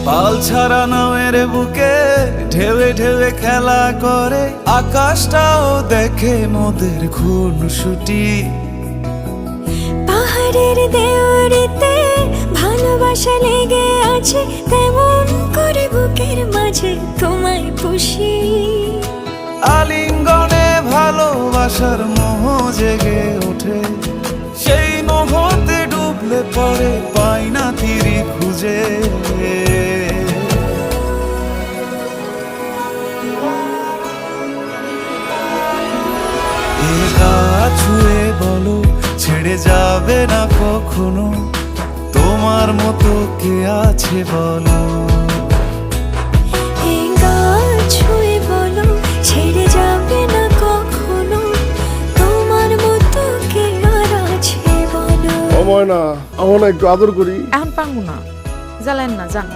পাল ছাড়া নামের বুকে ঢেউে ঢেউে খেলা করে, আকাশটাও দেখে মোদের খুনসুটি। পাহাড়ের দেওয়ারিতে ভালোবাসা লেগে আছে, তেমন করে বুকের মাঝে তোমায় পুষি। আলিঙ্গনে ভালোবাসার মোহ জেগে ওঠে, সেই মোহতে ডুবলে পরে পাই না তীরে খুঁজে। এ গা ছুঁয়ে বলো ছেড়ে যাবে না কখনো, তোমার মতো কে আছে বলো। এই গা ছুঁয়ে বলো ছেড়ে যাবে না কখনো, তোমার মতো কে আর আছে বলো। ও ময়না, আমার না একটু আদর করি। এখন পারবো না, জ্বালেন না, যান।